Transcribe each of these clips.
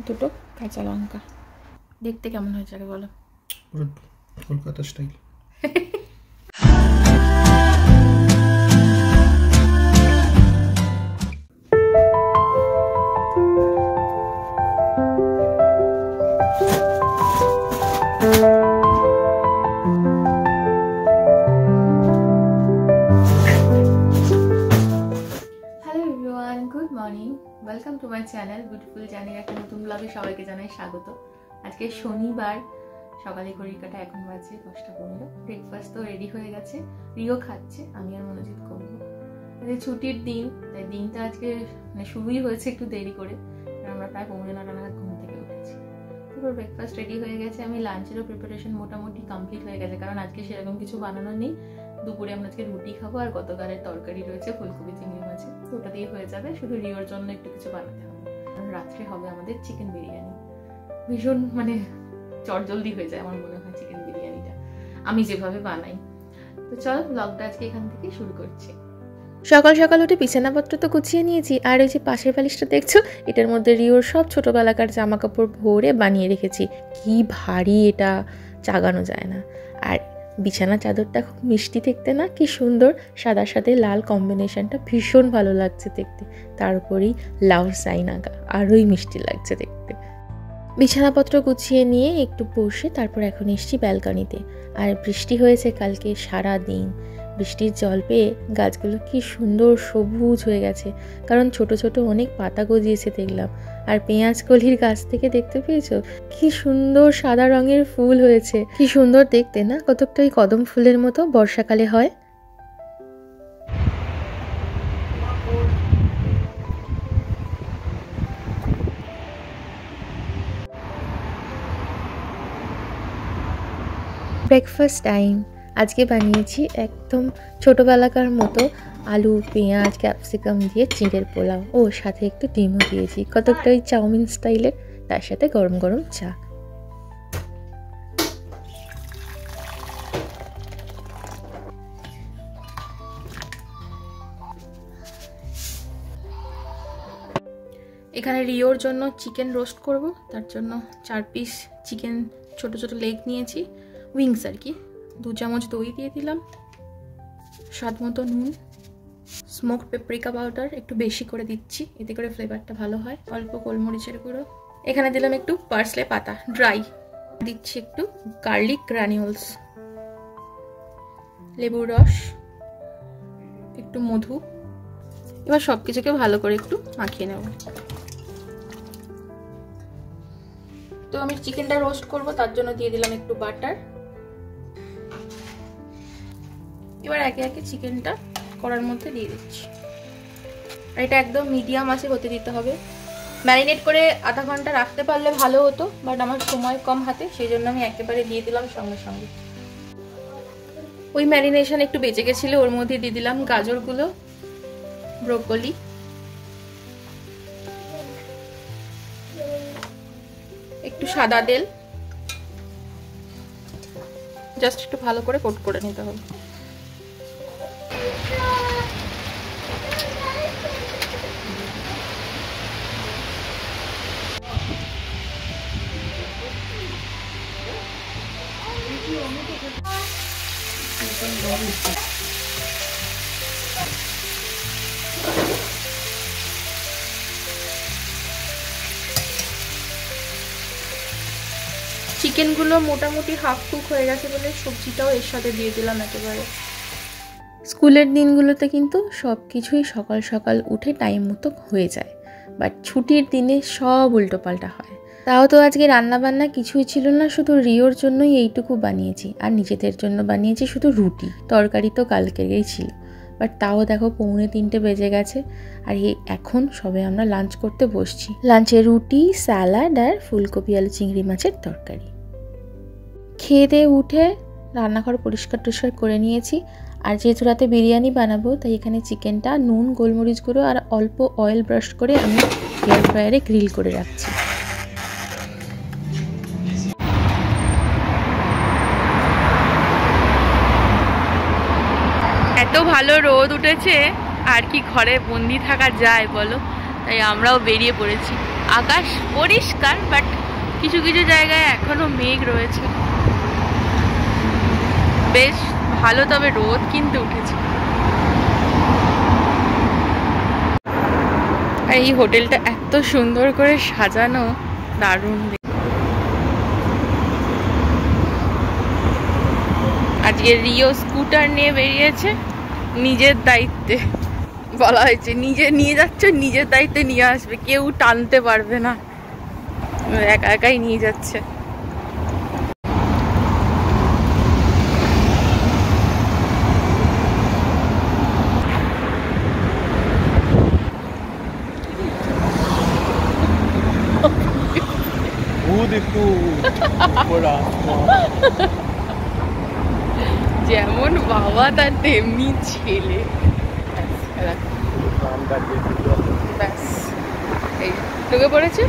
দুটো কাঁচা লঙ্কা। দেখতে কেমন হয়েছে আগে বলো? পুরো Kolkata style. Good morning, welcome to my channel beautiful জার্নির একটা নতুন ব্লগে সবাইকে জানাই স্বাগত। আজকে শনিবার, সকালে ঘড়ির কাঁটা এখন বাজে 10:15। ব্রেকফাস্ট তো রেডি হয়ে গেছে, রিও খাচ্ছে, আমি আর মনোজিৎ করবো। ছুটির দিন, তাই দিনটা আজকে শুরুই হয়েছে একটু দেরি করে, কারণ আমরা প্রায় 9:45 নাগাদ ঘুম থেকে উঠেছি। পুরো ব্রেকফাস্ট রেডি হয়ে গেছে, আমি লাঞ্চেরও প্রিপারেশন মোটামুটি কমপ্লিট হয়ে গেছে, কারণ আজকে সেরকম কিছু বানানো নেই। দুপুরে আমরা আজকে রুটি খাবো, আর গতকালের তরকারি রয়েছে ফুলকপি চিংড়ি মাছে, তো ওটা দিয়ে হয়ে যাবে। শুধু রিওর জন্য একটু কিছু বানাতে হবে। রাত্রে হবে আমাদের চিকেন বিরিয়ানি। ভীষণ চটজলদি হয়ে যায় আমার মনে হয় চিকেন বিরিয়ানিটা, আমি যেভাবে বানাই। তো চল ব্লগটা আজকে এখান থেকে শুরু করছি। সকাল সকাল উঠে বিছানাপত্র তো গুছিয়ে নিয়েছি, আর ওই যে পাশের বালিশটা দেখছো, এটার মধ্যে রিওর সব ছোটোবেলাকার জামা কাপড় ভরে বানিয়ে রেখেছি। কি ভারী, এটা চাগানো যায় না। আর বিছানা চাদরটা খুব মিষ্টি দেখতে না, কি সুন্দর সাদার সাথে লাল কম্বিনেশনটা, ভীষণ ভালো লাগছে দেখতে। তার উপরেই লাউ সাইন আঁকা, আরোই মিষ্টি লাগছে দেখতে। বিছানাপত্র গুছিয়ে নিয়ে একটু বসে তারপর এখন এসছি ব্যালকনিতে। আর বৃষ্টি হয়েছে কালকে সারা দিন। বৃষ্টির জল পেয়ে গাছগুলো কি সুন্দর সবুজ হয়ে গেছে, কারণ ছোট ছোট অনেক পাতা গজিয়েছে দেখলাম। আর পেঁয়াজ কলির গাছ থেকে দেখতে পেয়েছো কি সুন্দর সাদা রঙের ফুল হয়েছে, কি সুন্দর দেখতে না, কতকটা ওই কদম ফুলের মতো বর্ষাকালে হয়। Breakfast time. আজকে বানিয়েছি একদম ছোটোবেলাকার মতো আলু পেঁয়াজ ক্যাপসিকাম দিয়ে চিঁড়ের পোলাও, ও সাথে একটু ডিমও দিয়েছি, কতকটা ওই চাউমিন স্টাইলের, তার সাথে গরম গরম চা। এখানে রিওর জন্য চিকেন রোস্ট করব, তার জন্য 4 পিস চিকেন ছোট ছোট লেগ নিয়েছি, উইংস আর কি। 2 চামচ দই দিয়ে দিলাম, স্বাদ মতো নুন, স্মোকড পেপরিকা পাউডার একটু বেশি করে দিচ্ছি, এতে করে ফ্লেভারটা ভালো হয়, অল্প গোলমরিচের গুঁড়ো, এখানে দিলাম একটু পার্সলে পাতা ড্রাই, দিচ্ছি একটু গার্লিক গ্রানিউলস, লেবুর রস, একটু মধু। এবার সব কিছুকে ভালো করে একটু মাখিয়ে নেব। তো আমি চিকেনটা রোস্ট করব, তার জন্য দিয়ে দিলাম একটু বাটার। এবার একে একে চিকেনটা কড়ার মধ্যে দিয়ে দিচ্ছি, আর এটা একদম মিডিয়াম আঁচে হতে দিতে হবে। ম্যারিনেট করে আধা ঘন্টা রাখতে পারলে ভালো হতো, বাট আমার সময় কম হাতে, সেই জন্য আমি একেবারে দিয়ে দিলাম সঙ্গে সঙ্গে। ওই ম্যারিনেশন একটু বেঁচে গেছিল, ওর মধ্যে দিয়ে দিলাম গাজরগুলো, ব্রোকলি, একটু সাদা তেল, জাস্ট একটু ভালো করে কোট করে নিতে হবে। চিকেনগুলো মোটামুটি হাফ কুক হয়ে গেছে বলে সবজিটাও এর সাথে দিয়ে দিলাম একেবারে। স্কুলের দিনগুলোতে কিন্তু সব কিছুই সকাল সকাল উঠে টাইম মতো হয়ে যায়, বাট ছুটির দিনে সব উল্টোপাল্টা হয়। তাও তো আজকে রান্নাবান্না কিছুই ছিল না, শুধু রিওর জন্যই এইটুকু বানিয়েছি, আর নিজেদের জন্য বানিয়েছি শুধু রুটি, তরকারি তো কালকেরই ছিল। বাট তাও দেখো 2:45 বেজে গেছে, আর এখন সবে আমরা লাঞ্চ করতে বসছি। লাঞ্চে রুটি, স্যালাড আর ফুলকপি আলু চিংড়ি মাছের তরকারি। খেয়ে দিয়ে উঠে রান্নাঘর পরিষ্কার টরিষ্কার করে নিয়েছি। আর যেহেতু রাতে বিরিয়ানি বানাবো, তাই এখানে চিকেনটা নুন গোলমরিচ গুঁড়ো আর অল্প অয়েল ব্রাশ করে আমি এয়ার ফ্রায়ারে গ্রিল করে রাখছি। এত ভালো রোদ উঠেছে, আর কি ঘরে বন্দি থাকা যায় বলো? তাই আমরাও বেরিয়ে পড়েছি। আকাশ পরিষ্কার, বাট কিছু কিছু জায়গায় এখনো মেঘ রয়েছে। বেশ ভালো, তবে রোদ কিন্তু উঠেছে। আর এই হোটেলটা এত সুন্দর করে সাজানো, দারুণ। আজকে রিও স্কুটার নিয়ে বেরিয়েছে নিজের দায়িত্বে। বলা হয়েছে নিজে নিয়ে যাচ্ছ, নিজের দায়িত্বে নিয়ে আসবে, কেউ টানতে পারবে না, একা একাই নিয়ে যাচ্ছে। যেমন বাবা তার তেমনি ছেলে। ব্যাস এই ঢুকে পড়েছে।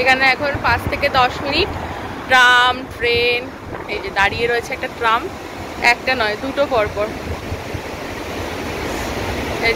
এখানে এখন 5 থেকে 10 মিনিট ট্রাম, ট্রেন, এই যে দাঁড়িয়ে রয়েছে একটা ট্রাম, একটা নয় দুটো পরপর।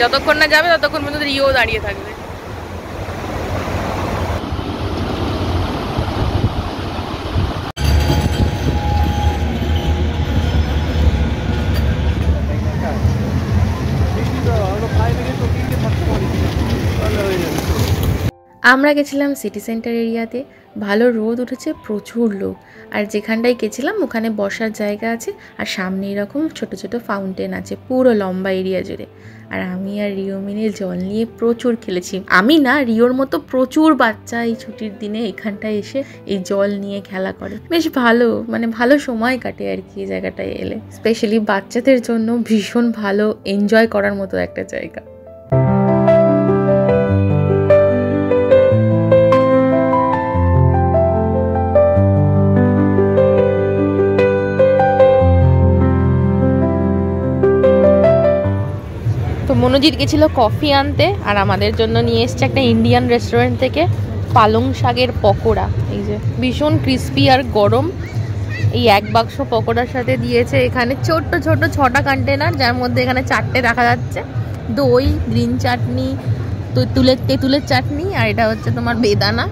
যতক্ষণ না যাবে ততক্ষণ পর্যন্ত রিও দাঁড়িয়ে থাকবে। আমরা গেছিলাম সিটি সেন্টার এরিয়াতে। ভালো রোদ উঠেছে, প্রচুর লোক। আর যেখানটায় গেছিলাম ওখানে বসার জায়গা আছে, আর সামনে এরকম ছোট ছোট ফাউন্টেন আছে পুরো লম্বা এরিয়া জুড়ে। আর আমি আর রিও মিলে জল নিয়ে প্রচুর খেলেছি। আমি না, রিওর মতো প্রচুর বাচ্চা এই ছুটির দিনে এখানটায় এসে এই জল নিয়ে খেলা করে। বেশ ভালো, মানে ভালো সময় কাটে আর কি এই জায়গাটায় এলে। স্পেশালি বাচ্চাদের জন্য ভীষণ ভালো, এনজয় করার মতো একটা জায়গা। মনোজিৎ গেছিল কফি আনতে, আর আমাদের জন্য নিয়ে এসছে একটা ইন্ডিয়ান রেস্টুরেন্ট থেকে পালং শাকের পকোড়া। এই যে ভীষণ ক্রিস্পি আর গরম। এই এক বাক্স পকোড়ার সাথে দিয়েছে এখানে ছোট্ট ছোট 6টা কন্টেনার, যার মধ্যে এখানে 4টে রাখা যাচ্ছে। দই, গ্রিন চাটনি, তেঁতুলের চাটনি, আর এটা হচ্ছে তোমার বেদানা।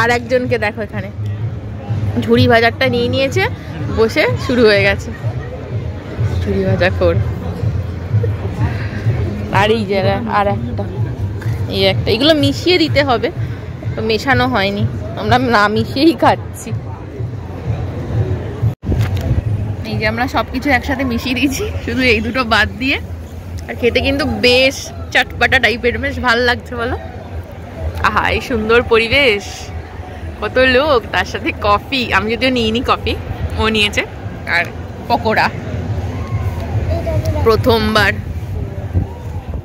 আর একজনকে দেখো এখানে ঝুড়ি ভাজারটা নিয়ে নিয়েছে, বসে শুরু হয়ে গেছে ঝুড়ি ভাজা খোর। আর এই জায়গা আর একটা, এই একটা, এগুলো মিশিয়ে দিতে হবে, তো মেশানো হয়নি, আমরা না মিশিয়েই খাচ্ছি। এই যে আমরা সবকিছু একসাথে মিশিয়ে দিয়েছি, শুধু এই দুটো বাদ দিয়ে। আর খেতে কিন্তু বেশ চটপাটা টাইপের, বেশ ভালো লাগছে বলো। আহা, এই সুন্দর পরিবেশ, কত লোক, তার সাথে কফি। আমি যদিও নিইনি কফি, ও নিয়েছে। আর পকোড়া প্রথমবার।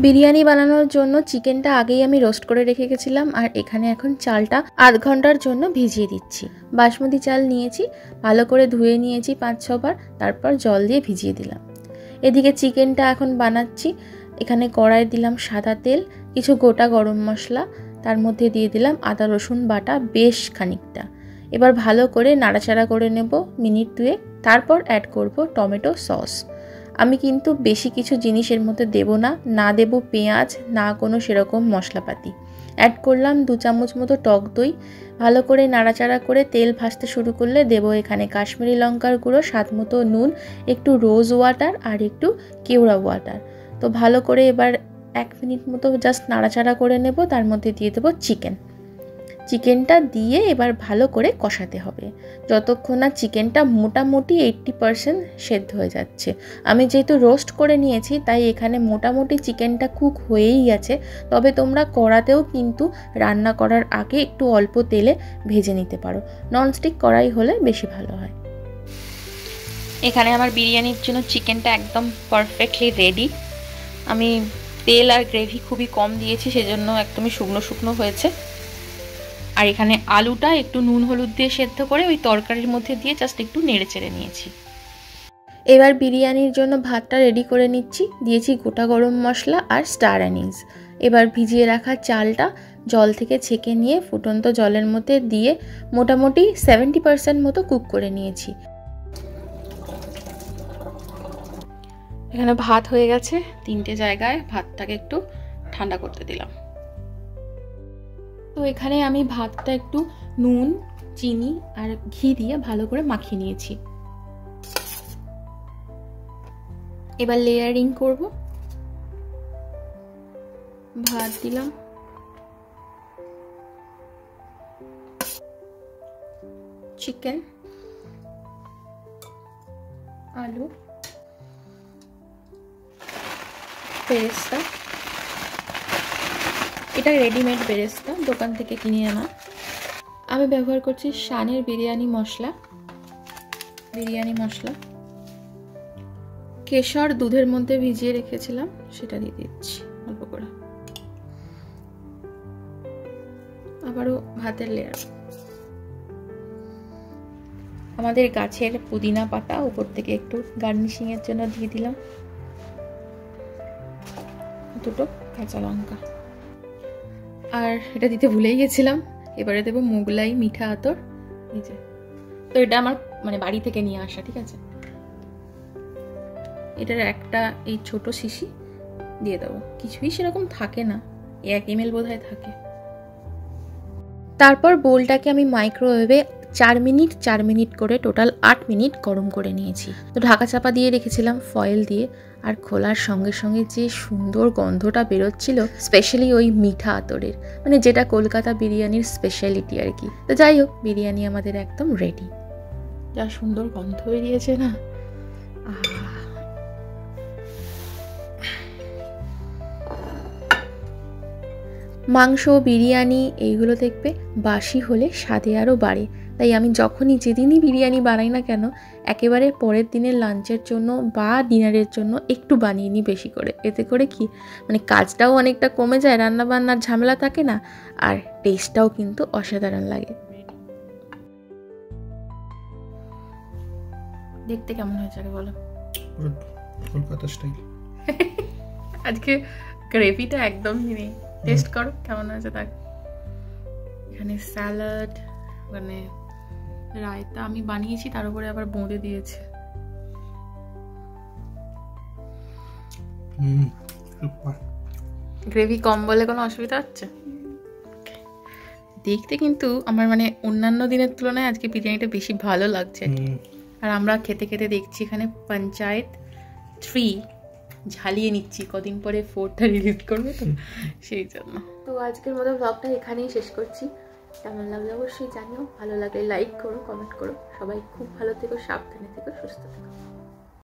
বিরিয়ানি বানানোর জন্য চিকেনটা আগেই আমি রোস্ট করে রেখে গেছিলাম, আর এখানে এখন চালটা আধ ঘন্টার জন্য ভিজিয়ে দিচ্ছি। বাসমতি চাল নিয়েছি, ভালো করে ধুয়ে নিয়েছি 5-6 বার, তারপর জল দিয়ে ভিজিয়ে দিলাম। এদিকে চিকেনটা এখন বানাচ্ছি। এখানে কড়াই দিলাম সাদা তেল, কিছু গোটা গরম মশলা, তার মধ্যে দিয়ে দিলাম আদা রসুন বাটা বেশ খানিকটা। এবার ভালো করে নাড়াচাড়া করে নেব মিনিট 2। তারপর অ্যাড করব টমেটো সস। আমি কিন্তু বেশি কিছু জিনিসের মধ্যে দেব না, না দেব পেঁয়াজ, না কোনো সেরকম মশলাপাতি। অ্যাড করলাম 2 চামচ মতো টক দই। ভালো করে নাড়াচাড়া করে তেল ভাজতে শুরু করলে দেব এখানে কাশ্মীরি লঙ্কার গুঁড়ো, স্বাদ মতো নুন, একটু রোজ ওয়াটার আর একটু কেওড়া ওয়াটার। তো ভালো করে এবার 1 মিনিট মতো জাস্ট নাড়াচাড়া করে নেব। তার মধ্যে দিয়ে দেবো চিকেনটা দিয়ে এবার ভালো করে কষাতে হবে যতক্ষণ না চিকেনটা মোটামুটি 80% সেদ্ধ হয়ে যাচ্ছে। আমি যেহেতু রোস্ট করে নিয়েছি তাই এখানে মোটামুটি চিকেনটা কুক হয়েই গেছে। তবে তোমরা কড়াতেও কিন্তু রান্না করার আগে একটু অল্প তেলে ভেজে নিতে পারো, ননস্টিক কড়াই হলে বেশি ভালো হয়। এখানে আমার বিরিয়ানির জন্য চিকেনটা একদম পারফেক্টলি রেডি। আমি তেল আর গ্রেভি খুবই কম দিয়েছি, সেজন্য একদমই শুকনো শুকনো হয়েছে। আর এখানে আলুটা একটু নুন হলুদ দিয়ে সেদ্ধ করে ওই তরকারির মধ্যে দিয়ে জাস্ট একটু নেড়ে চেড়ে নিয়েছি। এবার বিরিয়ানির জন্য ভাতটা রেডি করে নিচ্ছি। দিয়েছি গোটা গরম মশলা আর স্টার অ্যানিস। এবার ভিজিয়ে রাখা চালটা জল থেকে ছেঁকে নিয়ে ফুটন্ত জলের মধ্যে দিয়ে মোটামুটি 70% মতো কুক করে নিয়েছি। এখানে ভাত হয়ে গেছে 3টে জায়গায়। ভাতটাকে একটু ঠান্ডা করতে দিলাম। তো এখানে আমি ভাতটা একটু নুন, চিনি আর ঘি দিয়ে ভালো করে মাখিয়ে নিয়েছি। এবার লেয়ারিং করব। ভাত দিলাম, চিকেন, আলু, বেরেস্তা, এটা রেডিমেড বেরেস্তা, দোকান থেকে কিনে আনা। আমি ব্যবহার করছি শানের বিরিয়ানি মশলা। কেশর দুধের মধ্যে ভিজিয়ে রেখেছিলাম, সেটা দিয়ে দিচ্ছি অল্প করে। আবারও ভাতের লেয়ার। আমাদের গাছের পুদিনা পাতা উপর থেকে একটু গার্নিশিং এর জন্য দিয়ে দিলাম। দুটো কাঁচা লঙ্কা। আর এটা দিতে ভুলেই গেছিলাম, এবারে দেবো মোগলাই মিঠা আতর। এই যে, তো এটা আমার মানে বাড়ি থেকে নিয়ে আসা, ঠিক আছে। এটার একটা এই ছোট শিশি দিয়ে দেবো, কিছুই সেরকম থাকে না, 1 ml বোধহয় থাকে। তারপর বোলটাকে আমি মাইক্রোওয়েভে 4 মিনিট করে টোটাল 8 মিনিট গরম করে নিয়েছি। তো ঢাকা চাপা দিয়ে রেখেছিলাম ফয়েল দিয়ে, আর খোলার সঙ্গে সঙ্গে যে সুন্দর গন্ধটা বেরোচ্ছিল, স্পেশালি ওই মিঠা আতরের, মানে যেটা কলকাতা বিরিয়ানির স্পেশালিটি আর কি। তো যাই হোক, বিরিয়ানি আমাদের একদম রেডি। যা সুন্দর গন্ধ বেরিয়েছে না। মাংস, বিরিয়ানি এইগুলো দেখবে বাসি হলে স্বাদে আরও বাড়ে। তাই আমি যখনই যেদিনই বিরিয়ানি বানাই না কেন, একেবারে পরের দিনের লাঞ্চের জন্য বা ডিনারের জন্য একটু বানিয়ে নিই বেশি করে। এতে করে কি মানে কাজটাও অনেকটা কমে যায়, রান্নাবান্নার ঝামেলা থাকে না, আর টেস্টটাও কিন্তু অসাধারণ লাগে। দেখতে কেমন হয়েছে আগে বলো? পুরো কলকাতা স্টাইল। আজকে গ্রেভিটা একদমই নেই, টেস্ট করো কেমন হয়েছে। দেখ, এখানে স্যালাড, মানে রায়তা আমি বানিয়েছি, তার উপরে আবার বোঁদে দিয়েছে। গ্রেভি কম বলে কোনো অসুবিধা হচ্ছে? দেখতে কিন্তু আমার মানে অন্যান্য দিনের তুলনায় আজকে বিরিয়ানিটা বেশি ভালো লাগছে। আর আমরা খেতে খেতে দেখছি এখানে পঞ্চায়েত 3 ঝালিয়ে নিচ্ছি, কদিন পরে 4টা রিলিজ করবে, তো সেই জন্য। তো আজকের মতো ব্লগটা এখানেই শেষ করছি। কেমন লাগলো অবশ্যই জানিও, ভালো লাগলে লাইক করো, কমেন্ট করো। সবাই খুব ভালো থেকো, সাবধানে থেকো, সুস্থ থেকো।